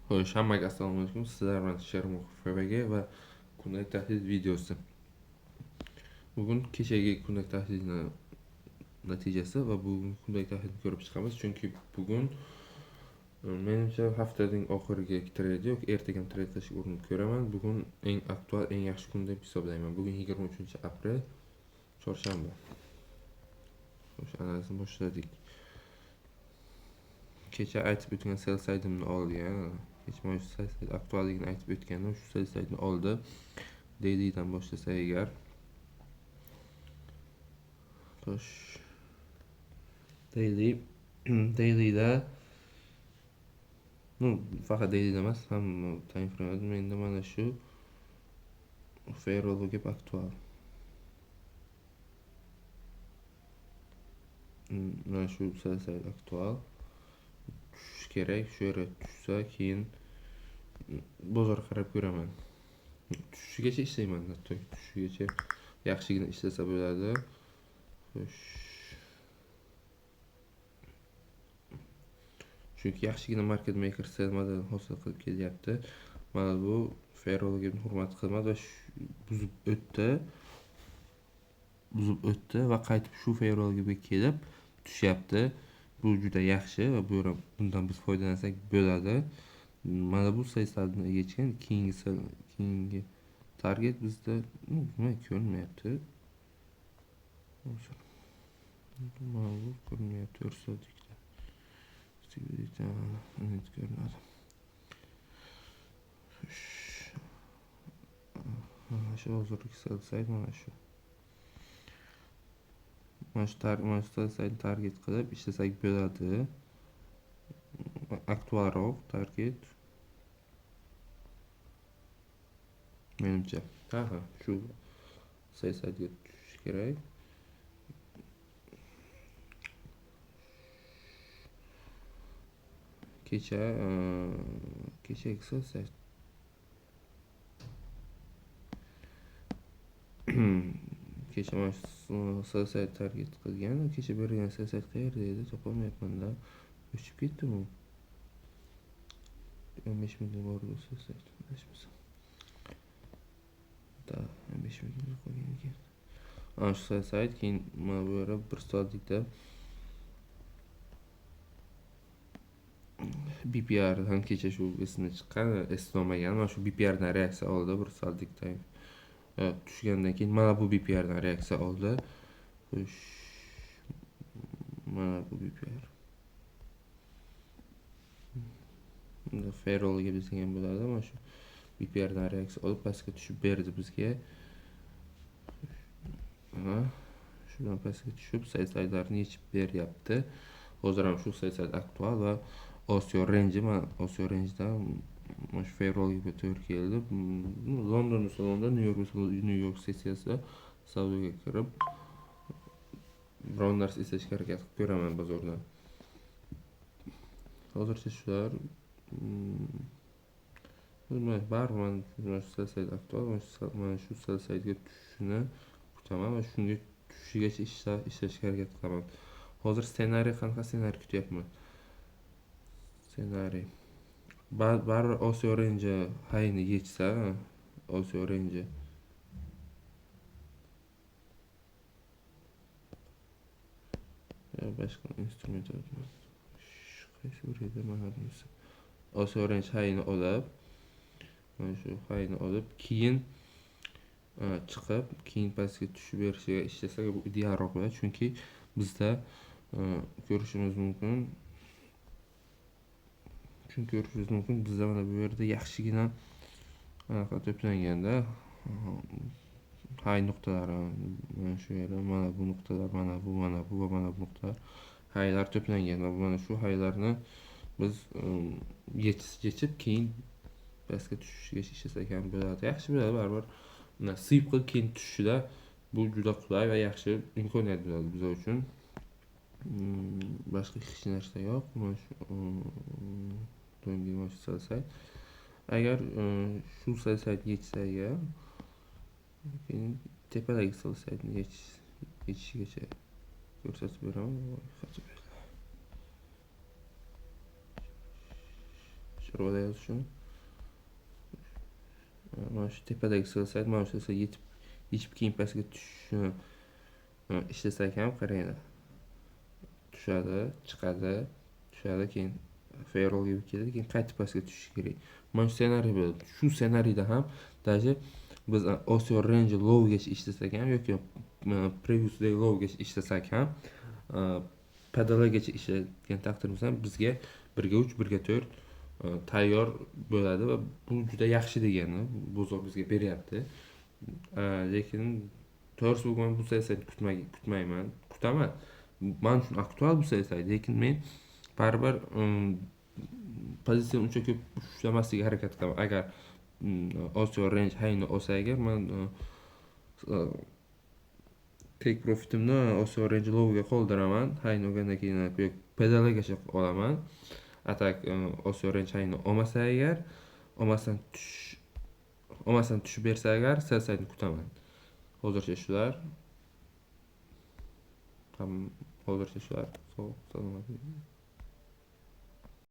Xo'sh, hammaga assalomu alaykum. Sizlar bilan Shermuh FBG va kundak tahlil videosi. Bugun kechagi kundak tahlilni natijasi va bugun kundak tahlilni ko'rib chiqamiz. Chunki bugun menimcha haftaning oxiriga trade yo'q, ertaga ham trade qilishga urinib ko'raman. Bugun eng aktual, eng yaxshi kun deb hisoblayman. Bugun 23-aprel, chorshanba. Xo'sh, analizni boshladik. Kecha aytib o'tgan sell side'imni olgan. Kecha mana shu sell side aktualligini aytib o'tgandim. Shu sell side'ni oldi. Daily'dan boshlasa agar. Xo'sh. Daily'da faqat daily'da emas, hamma time frame'da menda mana shu Ferrolog aktual. Mana shu sell side aktual. Tushish kerak. Shu yerga tushsa keyin bozor qarab ko'raman. Tushishigacha ishlayman, hatto tushishigacha yaxshigina ishlasa bo'ladi. Xo'sh. Chunki yaxshigina market maker sell model hosil qilib kelyapti. Mana bu Ferrologni hurmat qilmadi va buzib o'tdi va qaytib shu Ferrologga kelib tushyapti. Bu juda yaxshi va bundan biz foydalansak bo'ladi. Mana bu saytlarni yechgan keyingi target bizda nima ko'rinmayapti. Mana bu ko'rinmayapti, o'rsadikda. Net ko'rinadi. Mana shu hozirgi sell side mana shu. Mana shu saytni target qilib ishlasak bo'ladi. Aktualroq target. Menimcha. Shu saytga tushish kerak. Kechagi sell side. Kecha mana shu sell side target qilgan. Kecha bergan sell side qayerda edi? Topolmayapman-da. O'chib ketdimi? 15 million bor bu sell side. 15 million qolgan ekan. Ana shu sell side keyin mana bu yerga bir soatlikda BPR dan kecha shu esini chiqqan, eslamagan. Mana shu BPR dan reaksiya oldi bir soatlikda. Tushgandan keyin mana bu BPR dan reaksiya oldi. Xo'sh. Mana bu BPR. Bunda Ferrolga bizga bo'ladi. Mana shu BPR dan reaksiya olib pastga tushib berdi bizga. Shundan pastga tushib saytlarni yechib beryapti. Hozir ham shu saytlar aktual va Osiyo range'dan mana shu Ferrolga to'g'ri keldi. London, New York sessiyasida savdoga kirib biron narsa izlashga harakat qilib ko'raman bozordan. Hozircha shular baribir mana shu sell side aktual, mana shu sell side'ga tushishini kutaman va shunga tushishigacha ishlashga harakat qilaman. Hozir ssenariy qanaqa ssenariy kutyapman? Ssenariy. Baribir Osiyo range hayni yechsa, Osiyo range boshqa instrument oldim. Qaysi birida mana bunisi. Osiyo range hayni olib, mana shu hayni olib, keyin chiqib, keyin pastga tushib berishiga ishlasak bu idealroq bo'ladi. Chunki bizda ko'rishimiz mumkin. Bizda mana bu yerda yaxshigina anaqa to'planganda hay nuqtalari mana shu yerda, mana bu nuqtalar, mana bu nuqtalar haylar to'plangan va mana shu haylarni biz yechib keyin pastga tushishga ishlasak ham bo'ladi. Yaxshi bo'ladi baribir. Nasib qilib keyin tushishida bu juda qulay va yaxshi imkoniyat bo'ladi biz uchun. Boshqa hech narsa yo'q. Mana shu do'ngi sell side. Agar shu sell side yechsa keyin tepadagi sell side'ni yechishigacha ko'rsatib beraman. Şurada yaz şunu. Mana shu tepadagi silsayt, mana shu yetib keyin pastga tushishini ishlasak ham qarang. Tushadi, chiqadi, tushadi, keyin ferrolga keladi, keyin qaytib pastga tushishi kerak. Mana shu ssenariy bo'ladi. Shu ssenariyda ham даже biz Osio Range lowgacha ishlasak ham yoki Previous'dagi lowgacha ishlasak ham pedalagacha ishlatgan taqdirimizda bizga 1/3, 1/4 tayyor bo'ladi va bu juda yaxshi degani bozor bizga beryapti. Lekin to'g'risi bo'lgan bo'lsa esa kutmayman, kutaman. Men uchun aktual bo'lsa esa, lekin men baribir pozitsiyani uncha ko'p ushlamaslikka harakat qilaman. Agar Osio Range hayni olsa agar, men take profitimni Osio Range lowga qoldiraman. Hayni olgandan keyin pedalagacha olaman. Atak Osio Range hayni olmasa agar, olmasdan tushib bersa agar, sell-side'ni kutaman. Hozircha shular. Hozircha shular. Sog' salomat.